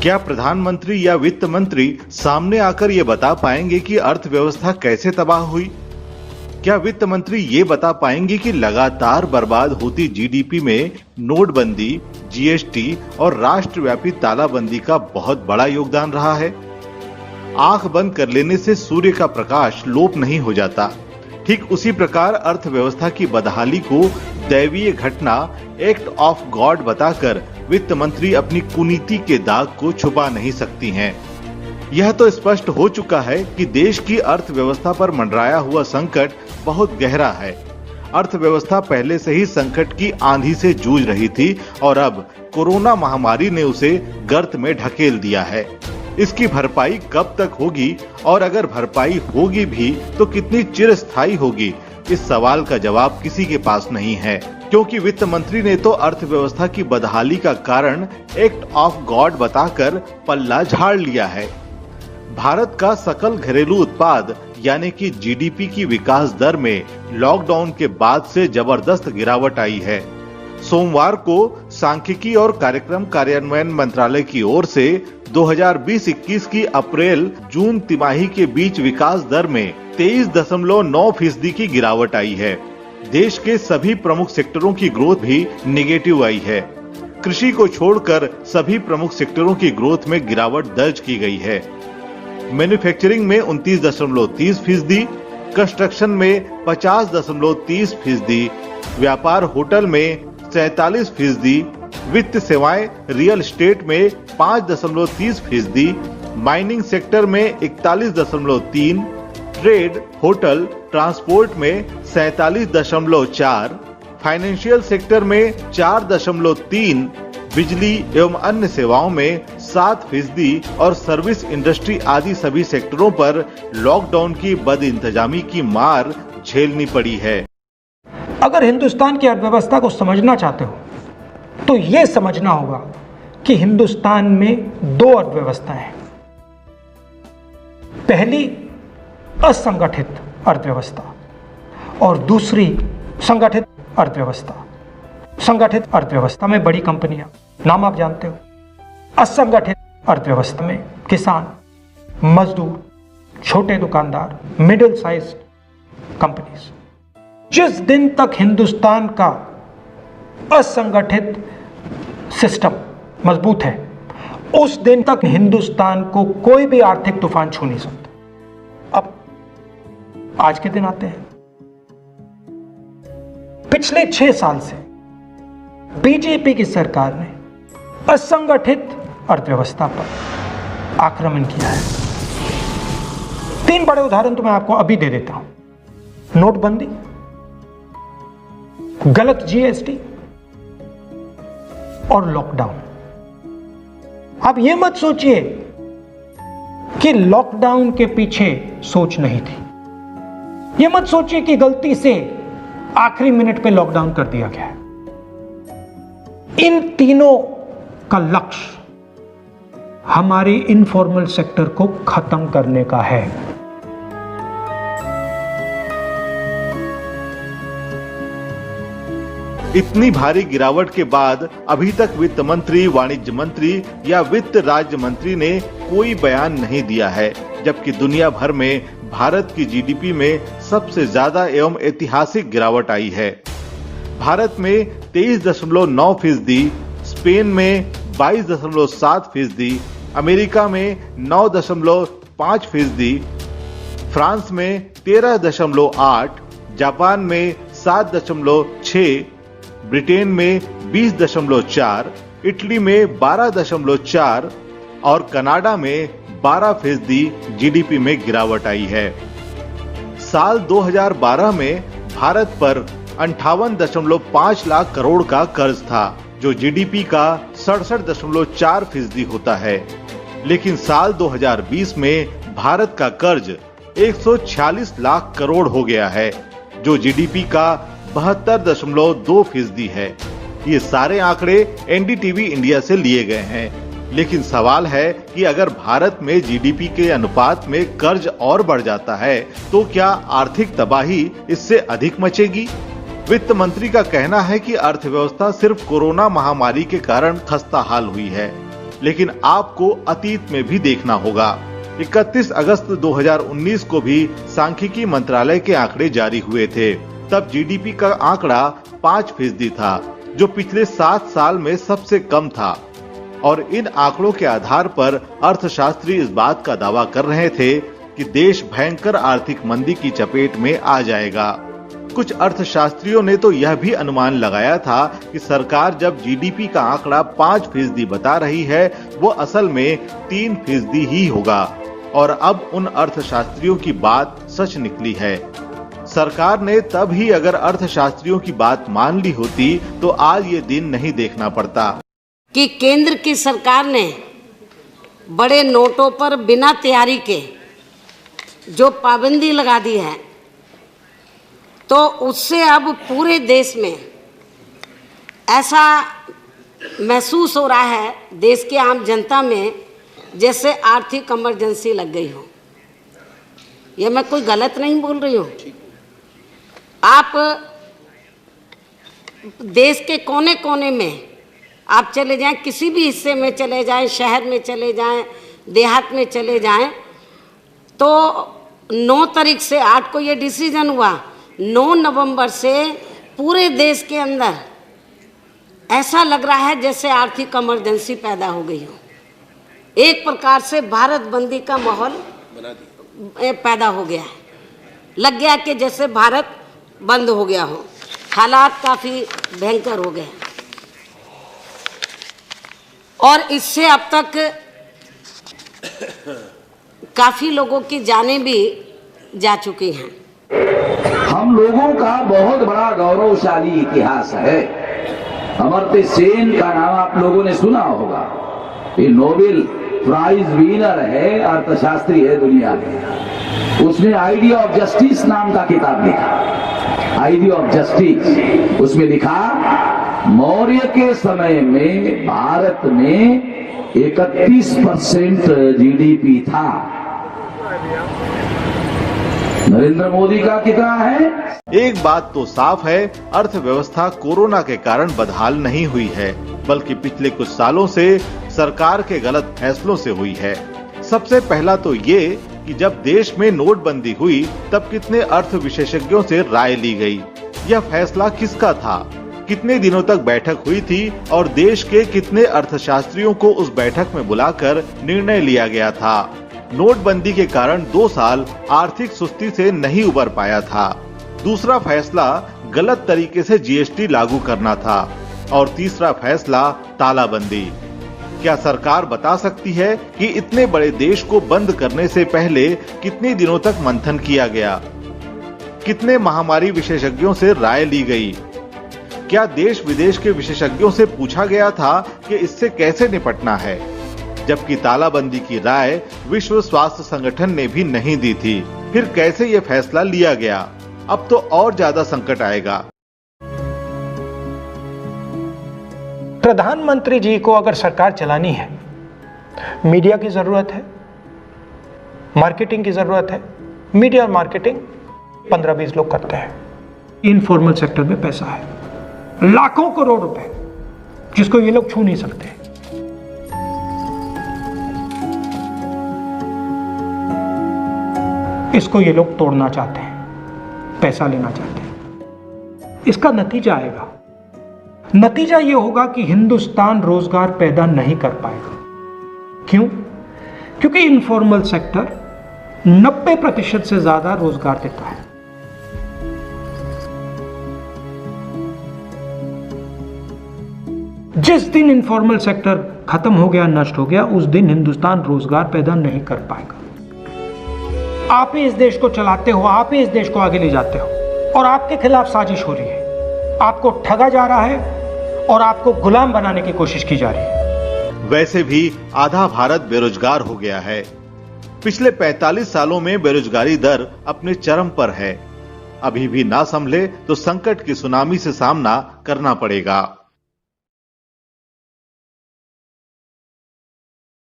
क्या प्रधानमंत्री या वित्त मंत्री सामने आकर ये बता पाएंगे कि अर्थव्यवस्था कैसे तबाह हुई? क्या वित्त मंत्री ये बता पाएंगे कि लगातार बर्बाद होती जीडीपी में नोटबंदी, जीएसटी और राष्ट्रव्यापी तालाबंदी का बहुत बड़ा योगदान रहा है? आंख बंद कर लेने से सूर्य का प्रकाश लोप नहीं हो जाता। ठीक उसी प्रकार अर्थव्यवस्था की बदहाली को दैवीय घटना, एक्ट ऑफ गॉड बताकर वित्त मंत्री अपनी कुनीति के दाग को छुपा नहीं सकती हैं। यह तो स्पष्ट हो चुका है कि देश की अर्थव्यवस्था पर मंडराया हुआ संकट बहुत गहरा है। अर्थव्यवस्था पहले से ही संकट की आंधी से जूझ रही थी और अब कोरोना महामारी ने उसे गर्त में ढकेल दिया है। इसकी भरपाई कब तक होगी और अगर भरपाई होगी भी तो कितनी चिरस्थायी होगी, इस सवाल का जवाब किसी के पास नहीं है, क्योंकि वित्त मंत्री ने तो अर्थव्यवस्था की बदहाली का कारण एक्ट ऑफ गॉड बताकर पल्ला झाड़ लिया है। भारत का सकल घरेलू उत्पाद यानी कि जीडीपी की विकास दर में लॉकडाउन के बाद से जबरदस्त गिरावट आई है। सोमवार को सांख्यिकी और कार्यक्रम कार्यान्वयन मंत्रालय की ओर से 2020-21 की अप्रैल-जून तिमाही के बीच विकास दर में 23.9% की गिरावट आई है। देश के सभी प्रमुख सेक्टरों की ग्रोथ भी नेगेटिव आई है। कृषि को छोड़कर सभी प्रमुख सेक्टरों की ग्रोथ में गिरावट दर्ज की गई है। मैन्युफैक्चरिंग में 29.30%, कंस्ट्रक्शन में 50.30%, व्यापार होटल में 47%, वित्त सेवाएं रियल एस्टेट में 5.30%, माइनिंग सेक्टर में 41.3%, ट्रेड, होटल, ट्रांसपोर्ट में 47.4%, फाइनेंशियल सेक्टर में 4.3%, बिजली एवं अन्य सेवाओं में 7% और सर्विस इंडस्ट्री आदि सभी सेक्टरों पर लॉकडाउन की बदइंतजामी की मार झेलनी पड़ी है। अगर हिंदुस्तान की अर्थव्यवस्था को समझना चाहते हो तो ये समझना होगा कि हिंदुस्तान में दो अर्थव्यवस्थाएं हैं। पहली असंगठित अर्थव्यवस्था और दूसरी संगठित अर्थव्यवस्था। संगठित अर्थव्यवस्था में बड़ी कंपनियां, नाम आप जानते हो। असंगठित अर्थव्यवस्था में किसान, मजदूर, छोटे दुकानदार, मिडिल साइज कंपनीज। जिस दिन तक हिंदुस्तान का असंगठित सिस्टम मजबूत है, उस दिन तक हिंदुस्तान को कोई भी आर्थिक तूफान छू नहीं सकता। अब आज के दिन आते हैं। पिछले 6 साल से बीजेपी की सरकार ने असंगठित अर्थव्यवस्था पर आक्रमण किया है। 3 बड़े उदाहरण तो मैं आपको अभी दे देता हूं। नोटबंदी, गलत जीएसटी और लॉकडाउन। आप ये मत सोचिए कि लॉकडाउन के पीछे सोच नहीं थी। ये मत सोचिए कि गलती से आखिरी मिनट पे लॉकडाउन कर दिया गया है। इन तीनों का लक्ष्य हमारे इनफॉर्मल सेक्टर को खत्म करने का है। इतनी भारी गिरावट के बाद अभी तक वित्त मंत्री, वाणिज्य मंत्री या वित्त राज्य मंत्री ने कोई बयान नहीं दिया है, जबकि दुनिया भर में भारत की जीडीपी में सबसे ज्यादा एवं ऐतिहासिक गिरावट आई है। भारत में 23.9%, स्पेन में 22.7%, अमेरिका में 9.5%, फ्रांस में 13.8%, जापान में 7.6%, ब्रिटेन में 20.4%, इटली में 12.4% और कनाडा में 12% जीडीपी में गिरावट आई है। साल 2012 में भारत पर 58.5 लाख करोड़ का कर्ज था, जो जीडीपी का 67.4% होता है। लेकिन साल 2020 में भारत का कर्ज 146 लाख करोड़ हो गया है, जो जीडीपी का 72.2% है। ये सारे आंकड़े एनडीटीवी इंडिया से लिए गए हैं। लेकिन सवाल है कि अगर भारत में जीडीपी के अनुपात में कर्ज और बढ़ जाता है तो क्या आर्थिक तबाही इससे अधिक मचेगी? वित्त मंत्री का कहना है कि अर्थव्यवस्था सिर्फ कोरोना महामारी के कारण खस्ता हाल हुई है। लेकिन आपको अतीत में भी देखना होगा। 31 अगस्त 2019 को भी सांख्यिकी मंत्रालय के आंकड़े जारी हुए थे। तब जीडीपी का आंकड़ा 5% था, जो पिछले 7 साल में सबसे कम था। और इन आंकड़ों के आधार पर अर्थशास्त्री इस बात का दावा कर रहे थे कि देश भयंकर आर्थिक मंदी की चपेट में आ जाएगा। कुछ अर्थशास्त्रियों ने तो यह भी अनुमान लगाया था कि सरकार जब जीडीपी का आंकड़ा 5% बता रही है, वो असल में 3% ही होगा। और अब उन अर्थशास्त्रियों की बात सच निकली है। सरकार ने तब ही अगर अर्थशास्त्रियों की बात मान ली होती तो आज ये दिन नहीं देखना पड़ता कि केंद्र की सरकार ने बड़े नोटों पर बिना तैयारी के जो पाबंदी लगा दी है, तो उससे अब पूरे देश में ऐसा महसूस हो रहा है, देश के आम जनता में, जैसे आर्थिक इमरजेंसी लग गई हो। ये मैं कोई गलत नहीं बोल रही हूँ। आप देश के कोने कोने में आप चले जाएं, किसी भी हिस्से में चले जाएं, शहर में चले जाएं, देहात में चले जाएं, तो 9 तारीख से 8 को ये डिसीजन हुआ। 9 नवंबर से पूरे देश के अंदर ऐसा लग रहा है जैसे आर्थिक इमरजेंसी पैदा हो गई हो। एक प्रकार से भारत बंदी का माहौल पैदा हो गया है। लग गया कि जैसे भारत बंद हो गया हो। हालात काफ़ी भयंकर हो गए और इससे अब तक काफ़ी लोगों की जानें भी जा चुकी हैं। हम लोगों का बहुत बड़ा गौरवशाली इतिहास है। अमर्त्य सेन का नाम आप लोगों ने सुना होगा। ये नोबेल प्राइज विनर है, अर्थशास्त्री है दुनिया में। उसने आइडिया ऑफ जस्टिस नाम का किताब लिखा। आइडिया ऑफ जस्टिस, उसमें लिखा मौर्य के समय में भारत में 31% जीडीपी था। नरेंद्र मोदी का कितना है? एक बात तो साफ है, अर्थव्यवस्था कोरोना के कारण बदहाल नहीं हुई है, बल्कि पिछले कुछ सालों से सरकार के गलत फैसलों से हुई है। सबसे पहला तो ये कि जब देश में नोटबंदी हुई तब कितने अर्थ विशेषज्ञों से राय ली गई। यह फैसला किसका था, कितने दिनों तक बैठक हुई थी और देश के कितने अर्थशास्त्रियों को उस बैठक में बुलाकर निर्णय लिया गया था। नोटबंदी के कारण 2 साल आर्थिक सुस्ती से नहीं उबर पाया था। दूसरा फैसला गलत तरीके से जीएसटी लागू करना था और तीसरा फैसला तालाबंदी। क्या सरकार बता सकती है कि इतने बड़े देश को बंद करने से पहले कितने दिनों तक मंथन किया गया, कितने महामारी विशेषज्ञों से राय ली गई? क्या देश विदेश के विशेषज्ञों से पूछा गया था कि इससे कैसे निपटना है? जबकि तालाबंदी की राय विश्व स्वास्थ्य संगठन ने भी नहीं दी थी। फिर कैसे ये फैसला लिया गया? अब तो और ज्यादा संकट आएगा। प्रधानमंत्री जी को अगर सरकार चलानी है, मीडिया की जरूरत है, मार्केटिंग की जरूरत है। मीडिया और मार्केटिंग 15-20 लोग करते हैं। इनफॉर्मल सेक्टर में पैसा है, लाखों करोड़ रुपए, जिसको ये लोग छू नहीं सकते। इसको ये लोग तोड़ना चाहते हैं, पैसा लेना चाहते हैं। इसका नतीजा आएगा। नतीजा ये होगा कि हिंदुस्तान रोजगार पैदा नहीं कर पाएगा। क्यों? क्योंकि इनफॉर्मल सेक्टर 90% से ज्यादा रोजगार देता है। जिस दिन इनफॉर्मल सेक्टर खत्म हो गया, नष्ट हो गया, उस दिन हिंदुस्तान रोजगार पैदा नहीं कर पाएगा। आप ही इस देश को चलाते हो, आप ही इस देश को आगे ले जाते हो और आपके खिलाफ साजिश हो रही है। आपको ठगा जा रहा है और आपको गुलाम बनाने की कोशिश की जा रही है। वैसे भी आधा भारत बेरोजगार हो गया है। पिछले 45 सालों में बेरोजगारी दर अपने चरम पर है। अभी भी ना संभले तो संकट की सुनामी से सामना करना पड़ेगा।